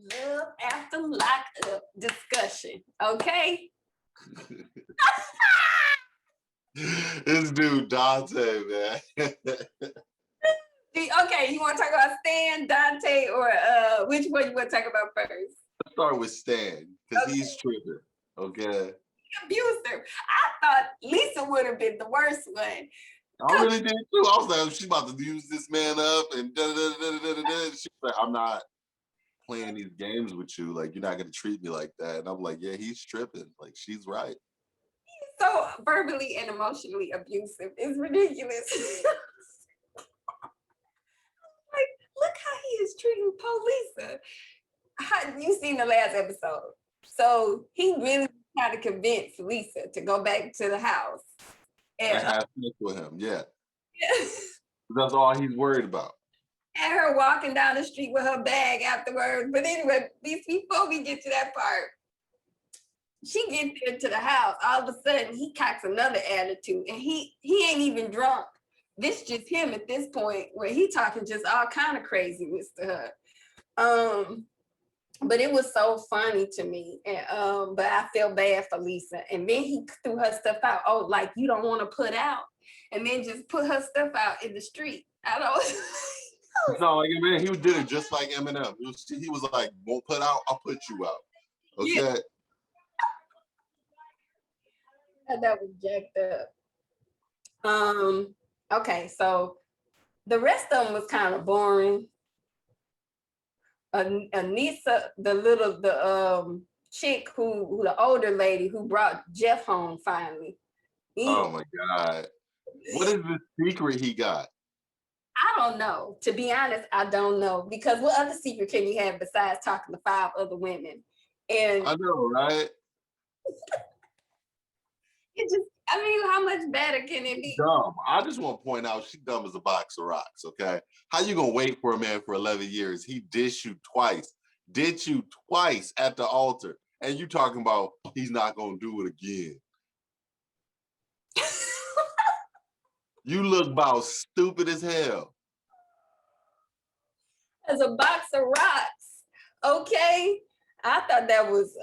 love after lockup discussion. Okay. This dude Dante, man. Okay, you want to talk about Stan, Dante, or which one you want to talk about first? Let's start with Stan because he's tripping. Okay. Abuser. I thought Lisa would have been the worst one. I really did too. I was like, she's about to use this man up and da da da da da da. She's like, I'm not playing these games with you. Like, you're not gonna treat me like that. And I'm like, yeah, he's tripping. Like, she's right. So verbally and emotionally abusive. It's ridiculous. Like, look how he is treating poor Lisa. You seen the last episode. So he really tried to convince Lisa to go back to the house. And have sex with him, yeah. That's all he's worried about. And her walking down the street with her bag afterwards. But anyway, before we get to that part, she gets there to the house. All of a sudden, he cocks another attitude, and he ain't even drunk. This just him at this point, where he talking just all kind of craziness to her. But it was so funny to me, and but I felt bad for Lisa. And then he threw her stuff out. Oh, like you don't want to put out, and then just put her stuff out in the street. I don't. No, like man, he did it just like Eminem. He was like, "Won't put out, I'll put you out." Okay. Yeah. That was jacked up. Okay, so the rest of them was kind of boring. Anissa, the chick who the older lady who brought Jeff home finally. Oh my God. What is the secret he got? I don't know. To be honest, I don't know. Because what other secret can you have besides talking to 5 other women? And I know, right? It just, I mean, how much better can it be? Dumb. I just want to point out she's dumb as a box of rocks, okay? How you gonna wait for a man for 11 years? He ditched you twice at the altar. And you talking about he's not gonna do it again. You look about stupid as hell. As a box of rocks, okay? I thought that was,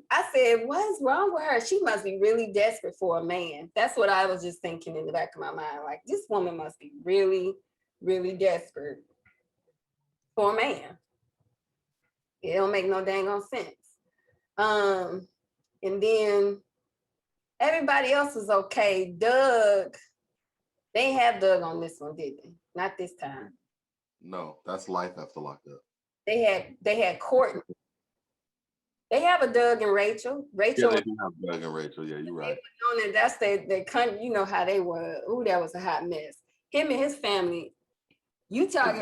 I said, what is wrong with her? She must be really desperate for a man. That's what I was just thinking in the back of my mind. Like, this woman must be really, really desperate for a man. It don't make no dang on sense. And then everybody else was okay. Doug, they ain't have Doug on this one, did they? Not this time. No, that's life after lockup. They had Courtney. They have a Doug and Rachel. Rachel. Yeah, they do have Doug and Rachel. Yeah, you're right. That's their country. You know how they were. Ooh, that was a hot mess. Him and his family. You talking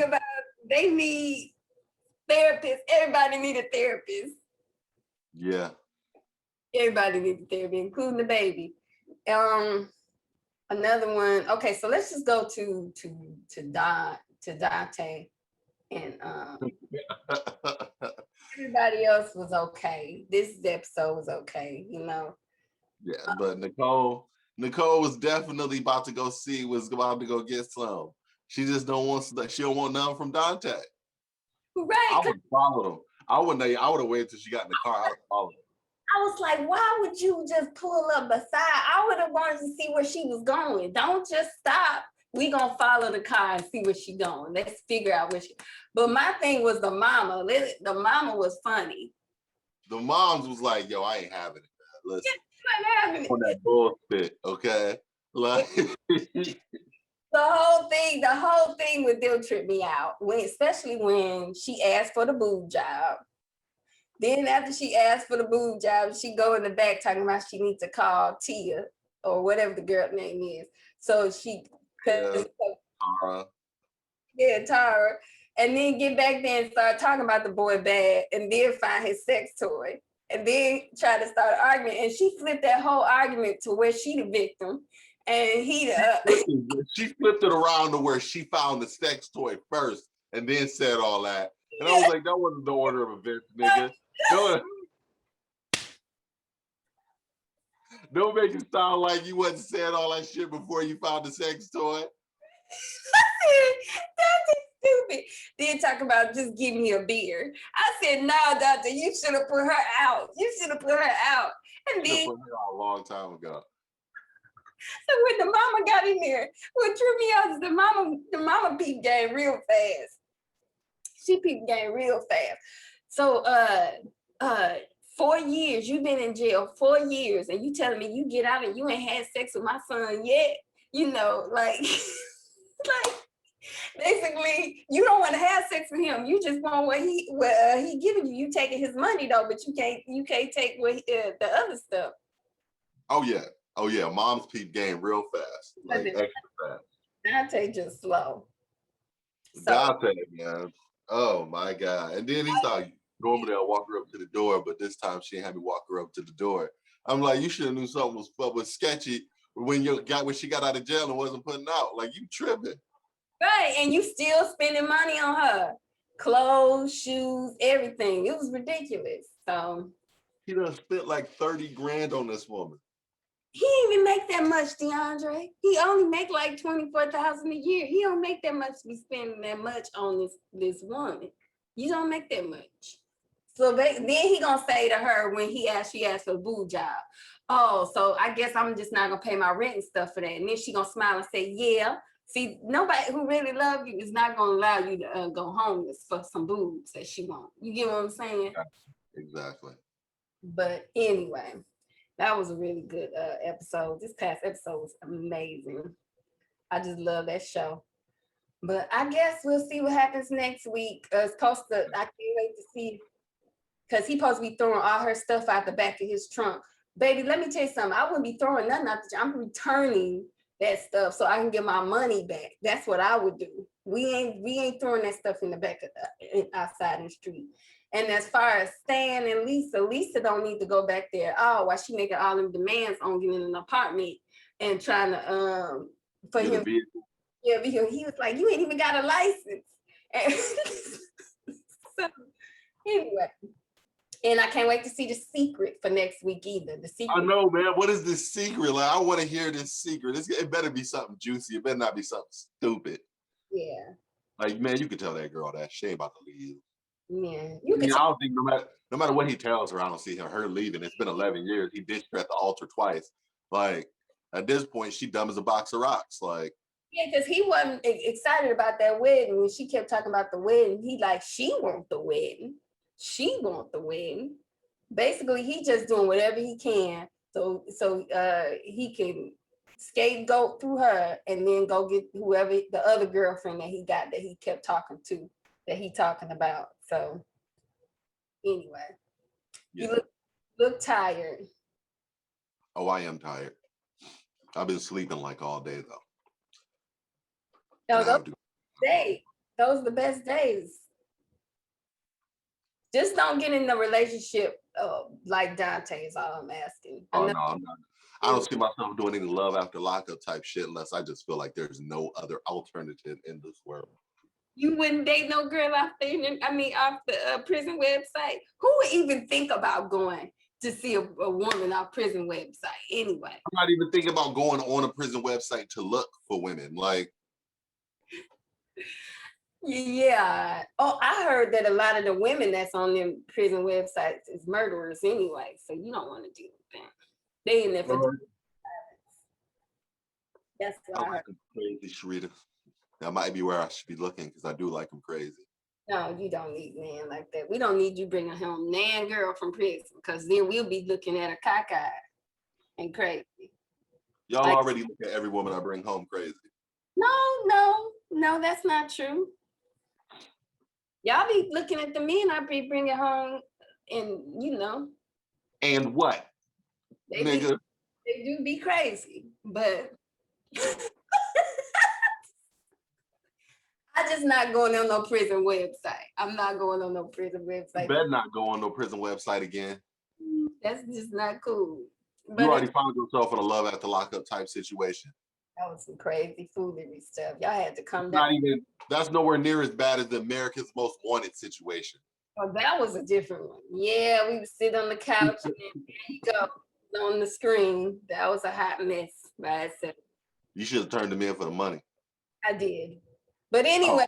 about they need therapists. Everybody need a therapist. Yeah. Everybody needs a therapy, including the baby. Another one. Okay, so let's just go to Dante. And everybody else was okay. This episode was okay, you know. Yeah, but Nicole was definitely about to go get some. She just don't want nothing from Dante. Right. I would follow him. I would have waited till she got in the car. I would follow him. I was like, why would you just pull up beside? I would have wanted to see where she was going. Don't just stop. We gonna follow the car and see where she going. Let's figure out where she. But my thing was the mama. The mama was funny. The moms was like, "Yo, I ain't having it, man. Listen, I'm having it on that bullshit, okay?" Like the whole thing with them tripped me out. Especially when she asked for the boob job. Then after she asked for the boob job, she go in the back talking about she needs to call Tia or whatever the girl name is. So she. Tara. Yeah, Tara. And then get back there and start talking about the boy bad and then find his sex toy. And then try to start an argument. And she flipped that whole argument to where she the victim. And he she flipped it around to where she found the sex toy first and then said all that. And I was like, that wasn't the order of events, nigga. Don't make it sound like you wasn't saying all that shit before you found the sex toy. That Then talk about just give me a beer. I said, no, doctor, you should have put her out. You should have put her out. And Should have then put her out a long time ago. so when the mama got in there, what threw me out is the mama peeped game real fast. She peeped game real fast. So 4 years, you've been in jail 4 years, and you telling me you get out and you ain't had sex with my son yet, you know, like like basically you don't want to have sex with him. You just want what he giving you. You taking his money though, but you can't take what the other stuff. Oh yeah. Mom's peep game real fast, like extra fast. Dante just slow. So, Dante, man. Oh my God. And then he's like, go over there, walk her up to the door, but this time she had me walk her up to the door. I'm like, you should have knew something was sketchy when she got out of jail and wasn't putting out. Like, you tripping. right, and you still spending money on her. Clothes, shoes, everything. It was ridiculous. So He done spent like 30 grand on this woman. he didn't even make that much, DeAndre. He only make like 24,000 a year. He don't make that much to be spending that much on this woman. You don't make that much. So then he gonna say to her when she asked for a boo job, oh, so I guess I'm just not gonna pay my rent and stuff for that. And then she gonna smile and say, yeah. See, nobody who really love you is not gonna allow you to go homeless for some boobs that she want. You get what I'm saying? Exactly. But anyway, that was a really good episode. This past episode was amazing. I just love that show. But I guess we'll see what happens next week. I can't wait to see, because he's supposed to be throwing all her stuff out the back of his trunk. Baby, let me tell you something. I wouldn't be throwing nothing out the trunk. I'm returning that stuff so I can get my money back. That's what I would do. We ain't throwing that stuff in the back of outside in the street. And as far as Stan and Lisa don't need to go back there at all. While she making all them demands on getting an apartment and trying to for him. Yeah, because he was like, you ain't even got a license. And so anyway, and I can't wait to see The Secret for next week either. The Secret. I know, man. What is this secret? Like, I want to hear this secret. It better be something juicy. It better not be something stupid. Yeah. Like, man, you can tell that girl that she ain't about to leave. Yeah. I don't think no matter what he tells her, I don't see her leaving. It's been 11 years. He ditched her at the altar twice. Like, at this point, she dumb as a box of rocks. Like, yeah, because he wasn't excited about that wedding. When she kept talking about the wedding, he like, she want the wedding. She want the wedding. Basically, he just doing whatever he can so he can scapegoat through her and then go get whoever the other girlfriend that he got that he kept talking to, that he talking about. So anyway, yeah. You look tired. Oh, I am tired. I've been sleeping like all day though. No, those are the best days. Just don't get in the relationship like Dante is all I'm asking. Oh, no, I'm not. I don't see myself doing any love after lockup type shit unless I just feel like there's no other alternative in this world. You wouldn't date no girl off the prison website? Who would even think about going to see a woman off prison website anyway? I'm not even thinking about going on a prison website to look for women. Like, yeah. Oh, I heard that a lot of the women that's on them prison websites is murderers anyway. So you don't want to deal with them. They in there for violence. That's what I heard. Crazy, Sharita. That might be where I should be looking because I do like them crazy. No, you don't need man like that. We don't need you bringing home nan girl from prison because then we'll be looking at a cockeyed and crazy. Y'all like, already look at every woman I bring home crazy. No, that's not true. Y'all be looking at the men I be bringing home, and you know. And what? They do be crazy, but I just not going on no prison website. I'm not going on no prison website. You better not go on no prison website again. That's just not cool. But you already found yourself in a love after lockup type situation. That was some crazy foolery stuff. Y'all had to come down. That's nowhere near as bad as the America's Most Wanted situation. Oh, that was a different one. Yeah, we would sit on the couch and then there you go on the screen. That was a hot mess by itself. You should have turned them in for the money. I did. But anyway,